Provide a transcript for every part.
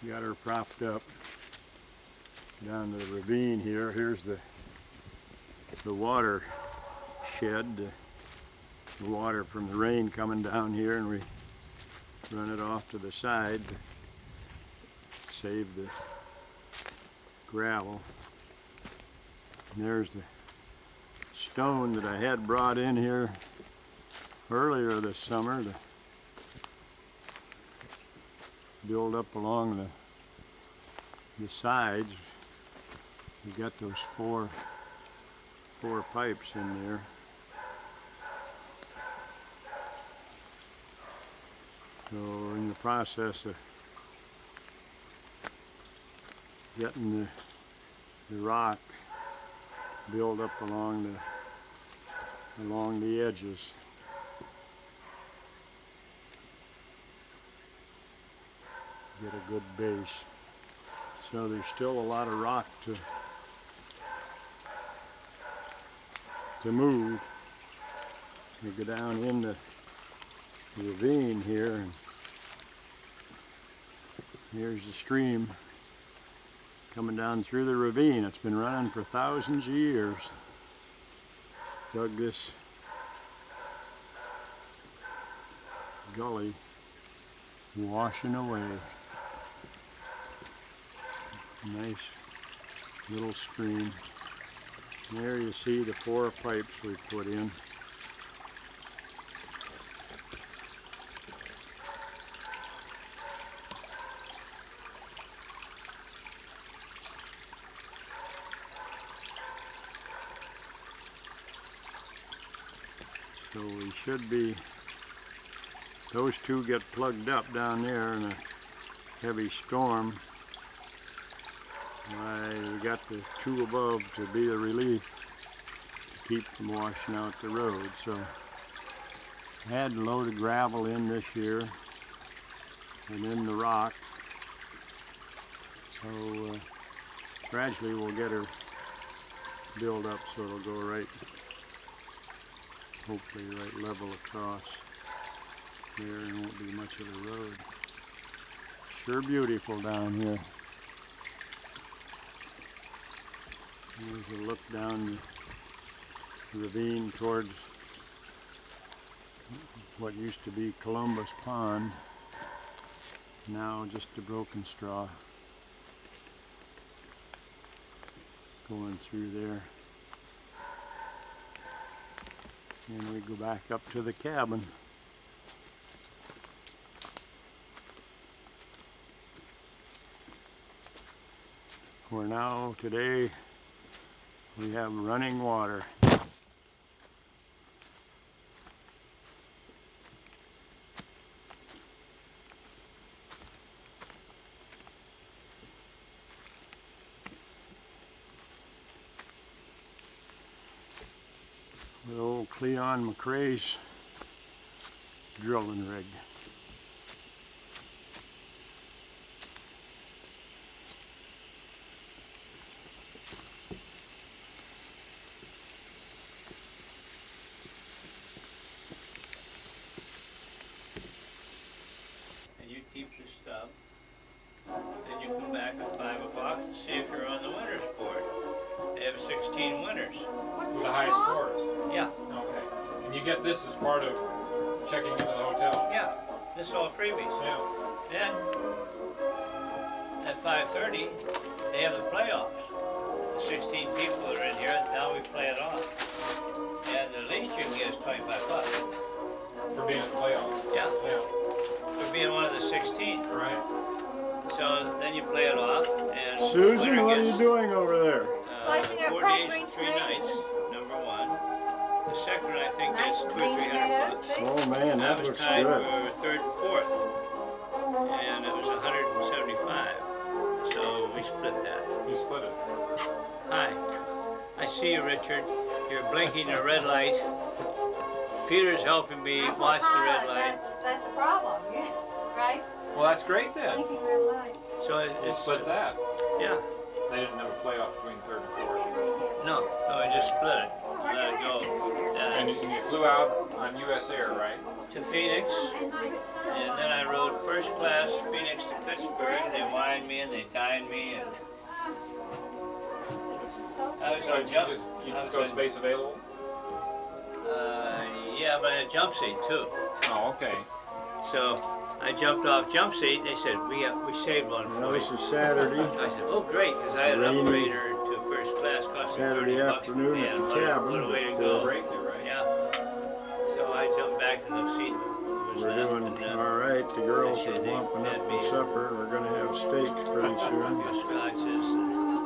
Got her propped up down to the ravine here. Here's the water shed, the water from the rain coming down here, and we run it off to the side to save the gravel. And there's the stone that I had brought in here earlier this summer to build up along the sides. We got those four pipes in there. So we're in the process of getting the rock built up along the edges. Get a good base. So there's still a lot of rock to move. We go down into the ravine here, and here's the stream coming down through the ravine. It's been running for thousands of years. Dug this gully, washing away. Nice little stream. There you see the four pipes we put in. So we should be, those two get plugged up down there in a heavy storm. We got the two above to be a relief to keep from washing out the road. So I had a load of gravel in this year and in the rock. So gradually we'll get her built up so it'll go right, hopefully right level across there, and won't be much of the road. Sure beautiful down here. Here's a look down the ravine towards what used to be Columbus Pond, now just a broken straw going through there. And we go back up to the cabin. We're now, today, we have running water. With old Cleon McRae's drilling rig. Keep your stuff, then you come back at 5 o'clock and see if you're on the winners board. They have 16 winners. What's the highest scores? Yeah. Okay. And you get this as part of checking into the hotel? Yeah. This is all freebies. Yeah. Then, at 5:30, they have the playoffs. The 16 people that are in here, now we play it off. And the least you can get is $25. For being in the playoffs? Yeah. Yeah. For being one of the 16. Right. So then you play it off, and Susan, what are you doing over there? Slicing up 4 fried days green and 3 tomatoes. nights, number one. The second, I think, Nice is $200 or green tomatoes, $300. see? Oh man, I that was looks tied good. for third and fourth, and it was 175. So we split that. You split it. Hi, I see you, Richard. You're blinking a red light. Peter's helping me watch the red light. That's a problem, right? Well, that's great then. Blinking red light. So You it's split that. yeah. They didn't have a playoff between third and fourth. No, I just split it. Let it go. And you flew out on US Air, right? to Phoenix, and then I rode first class Phoenix to Pittsburgh. They wined me and they dined me, and I was So on you jump. just go space available? Yeah, but a jump seat too. Oh, okay. So I jumped off jump seat, and they said we saved one Well, for this you. is Saturday. I said, oh great, because I had an Rainy upgrader to first class, cost me Saturday 30 bucks. afternoon Man, at the what a cabin. way to But, go. Break you, right? Yeah. So I jumped back to the seat that was We're left, doing and all right. The girls they are said they lumping fed up me the supper. We're gonna have steaks pretty soon. scotches.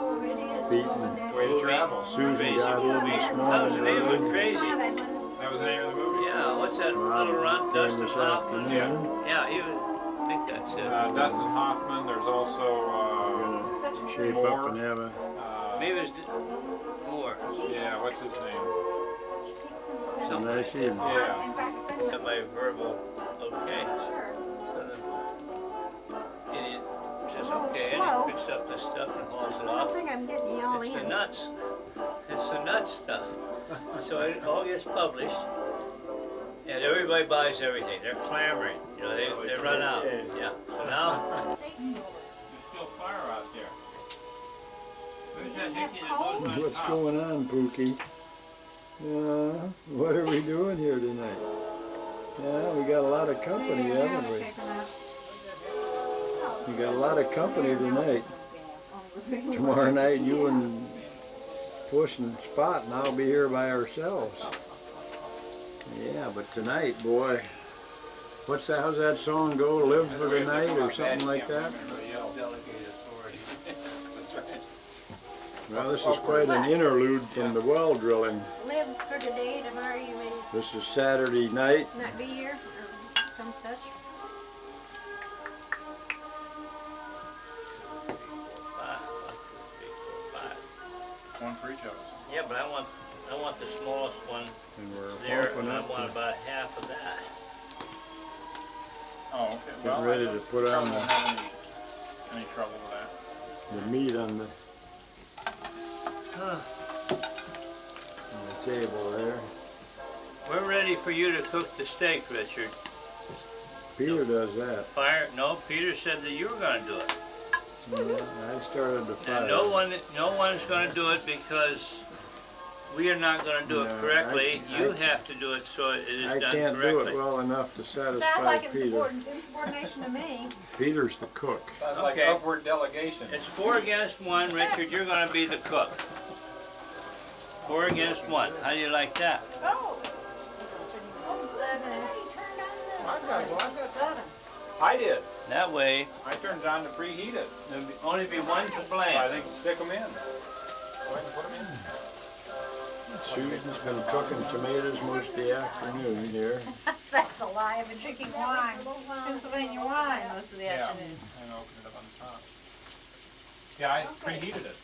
Oh, it is. Beaten. Way to travel. Susan got in this That was morning the name of it, early. Crazy. That was the name of the movie? Yeah, what's that Rob little runt, came Dustin this Hoffman? afternoon. Yeah, even, I think that's it. Dustin Hoffman. There's also Gonna Such a shape Moore. up and have a Maybe it's Moore. yeah, what's his name? a nice evening. Yeah. Got my verbal okay. Sure. So the idiot It's a says little okay, slow. and he picks up the stuff and hauls it I don't off. think I'm getting you all It's the in. nuts. It's the nuts stuff. So it all gets published, and everybody buys everything. They're clamoring. You know, they run out. Yeah. So now there's still fire out there. Where's that hickey that goes on What's top? going on, Pookie? What are we doing here tonight? Yeah, we got a lot of company, haven't we? We got a lot of company tonight. Tomorrow night, you and Puss and Spot and I'll be here by ourselves. Yeah, but tonight, boy, what's that? How's that song go? Live for the night or something like that? Well, this is quite an interlude from the well drilling. Live for today, tomorrow you may This is Saturday night. not be here, or some such. One for each of us. Yeah, but I want the smallest one And we're there, pumping and I up want and about half of that. Oh, okay. getting ready to put on I don't have any trouble with that. the meat on the table there. We're ready for you to cook the steak, Richard. Peter does that. No, Peter said that you were gonna do it. Yeah, I started the fire. And no one's gonna do it because we are not gonna do it No, correctly. You I- have to do it so it is I done can't do correctly. it well enough to Sounds satisfy like Peter. insubordination to me. Peter's the cook. Sounds like Okay. upward delegation. It's 4 against 1, Richard. You're gonna be the cook. 4 against 1. How do you like that? Oh. Seven. I did. That way, I turned it on to preheat it. there'll only be one to blame. I think stick them in. So I can put them in. Susan's been cooking tomatoes most of the afternoon here. That's a lie. I've been drinking wine, Pennsylvania wine most of the Yeah. afternoon. And open it up on the top. Yeah, I preheated it.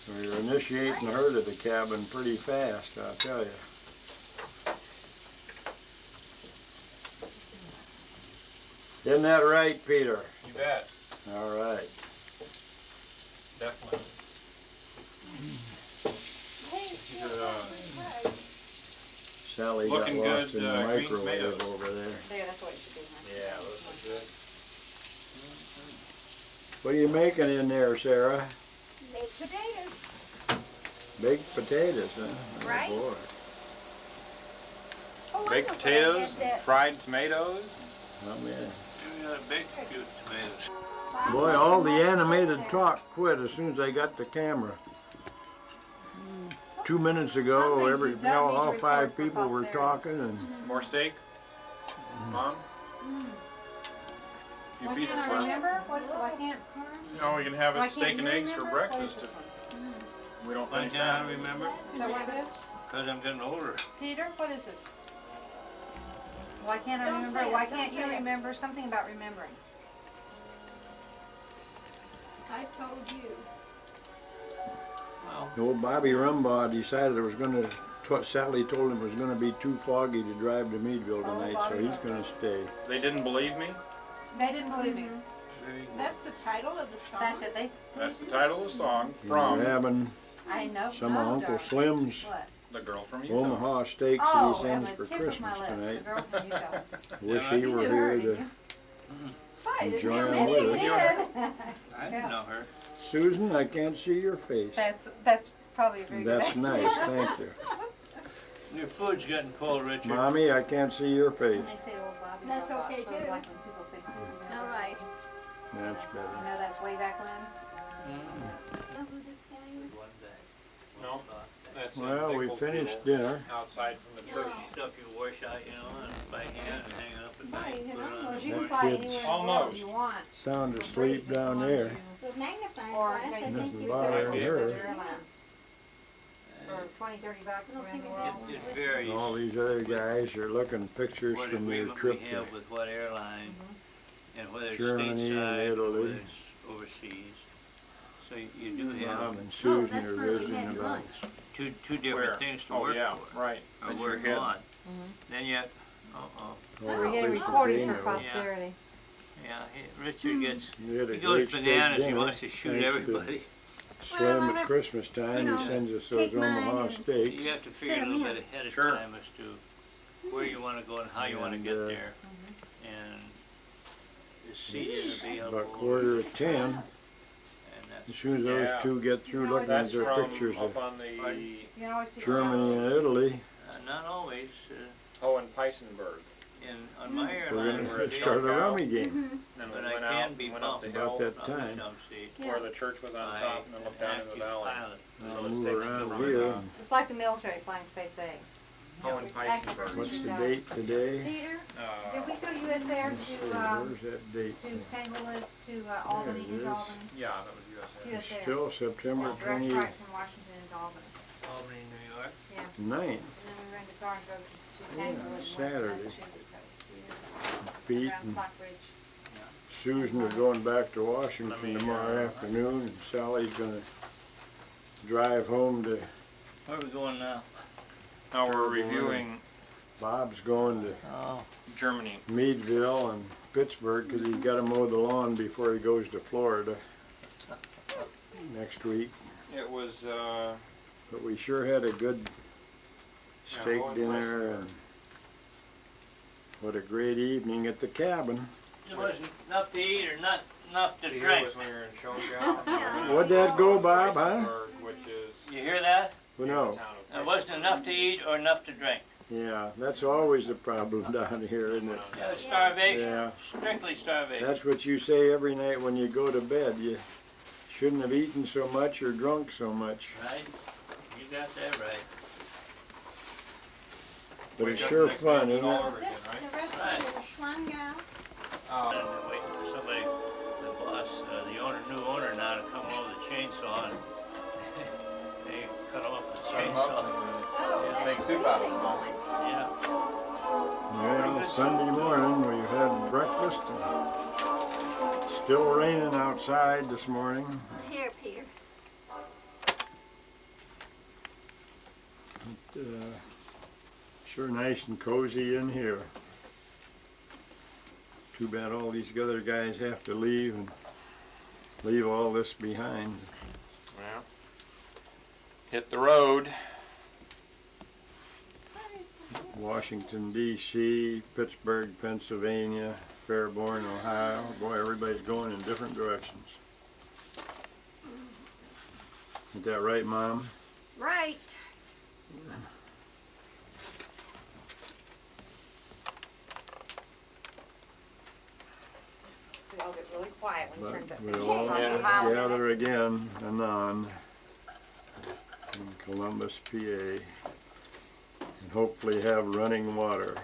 We're initiating her to the cabin pretty fast, I'll tell you. Isn't that right, Peter? You bet. All right. Definitely. Sally got Looking lost good, in the green microwave tomatoes. over there. There, that's what it should be. Yeah, those are good. What are you making in there, Sarah? Baked potatoes. Baked potatoes, huh? Right. Oh, boy. Oh, I Baked know potatoes, where I had that. fried tomatoes. Oh, man. You got a big few tomatoes. Boy, all the animated talk quit as soon as I got the camera. 2 minutes ago, all 5 people were talking, and More steak. Mom? Few Why pieces can't I left. remember? What is it? Why can't? You know, we can have Why it steak can't and you eggs for remember? What is breakfast this if one? we don't Why finish can't I that. remember? Is that what it is? Because I'm getting older. Peter, what is this? Why can't I remember? Why can't you remember? Something about remembering. I told you. Well, old Bobby Rumbaugh decided it was gonna, Sally told him it was gonna be too foggy to drive to Meadville tonight, so he's gonna stay. They didn't believe me? They didn't believe me. very good. That's the title of the song. That's it. That's the title of the song We're from having I know. some of Uncle Slim's What? The girl from Utah. Omaha steaks that Oh, he sends and for the tip of my Christmas lips, the tonight. girl from Utah. Wish Yeah, he You were knew her, here didn't to you? Right, it's enjoy so them many with you us. did. I didn't know her. Susan, I can't see your face. That's probably a very good That's explanation. nice, thank you. Your food's getting cold, Richard. Mommy, I can't see your face. When they say old Bobby That's Robot, okay, so it's too. like when people say Susan. All right. That's You better. know that's way back when? Know who this guy is? One day. No. That's Well, we pickled finished poodle dinner. outside from the church. Stuff you wash out, you know, and by hand and hang it up at Right, night. you put it know, on You the can That board. fly kid's anywhere in the world almost you want. Sound asleep down there. With magnifying Or glass, I maybe think Nothing you bothering said. her. For 20, 30 bucks I don't around think the it's world. It varies All these other guys are looking pictures what from their agreement trip we to have with what airline, and whether it's Germany and stateside or Italy. whether it's overseas. So you do have Bob and Susan that's are where we visiting had about. lunch. two Where? different things to Oh, work yeah, for. right. Or That's your work head. on. Then yet, Oh, We're at getting least recorded they for know. posterity. Richard gets, We had a he goes great steak bananas, he dinner. wants to shoot Thanks to everybody. Slim Well, at I'll Christmas time, know, he sends us those take mine Omaha and- steaks. You have to figure a Fit 'em little in. bit ahead of Sure. time as to where you wanna go and how you wanna And, get there. And the seats will be About helpful. quarter of 10. And As that's, soon as those Yeah. two get through looking at That's their from pictures up of on the, Pardon? You can always do Germany and Italy, not always, oh, in Peisenberg. on my we're airline, we're gonna at the start a Elk rummy Out. game. Then we but I went out, can be went up bumped. the About hill that not time. the jump seat. where the church was on by top and then looked down into the active valley. pilot. I'll So move let's take around some here. from, It's like the military flying Space A. Oh, in Peisenberg. What's the date today? Peter, Uh, did we go to US Air Let's see, to where's that date? Tanglewood, to Albany, There it into is. Albany? yeah, that was USA. It's US Air. still September Direct 29th. flight from Washington into Albany. Albany, New York. Yeah. And then we rented a car and drove to Tanglewood in West Saturday. Massachusetts. That was Pete around and Stockbridge. Susan are going back to Washington tomorrow afternoon, and Sally's gonna drive home to, Where are we going now? Now we're reviewing Bob's going to Oh, Germany. Meadville and Pittsburgh, cause he's gotta mow the lawn before he goes to Florida next week. It was, But we sure had a good steak Owen dinner, and what a great evening at the cabin. it wasn't enough to eat or not enough to see, here drink. was when we were in Shoga. What'd that go, Bob, huh? Which is You hear that? Well, near no, the town of It wasn't enough to eat or enough to drink. yeah, that's always a problem down here, isn't it? Yeah, starvation, Yeah. strictly starvation. That's what you say every night when you go to bed. You shouldn't have eaten so much or drunk so much. Right? You got that right. But We it's got sure the next fun, meeting isn't all it? over Was this again, right? the restaurant in Schwangau? And they're waiting for somebody, the boss, the owner, new owner now to come over the chainsaw and they cut off the Cut 'em chainsaw. up Oh, and that's make soup out of really them. going. Yeah. Well, Sunday morning we've had breakfast. And still raining outside this morning. Here, Peter. Sure nice and cozy in here. Too bad all these other guys have to leave and leave all this behind. Well, hit the road. Washington D.C., Pittsburgh, Pennsylvania, Fairborn, Ohio. Boy, everybody's going in different directions. Isn't that right, Mom? Right. We all get really quiet when he turns But that we'll all thing Yeah. on. gather again anon in Columbus, PA, and hopefully have running water.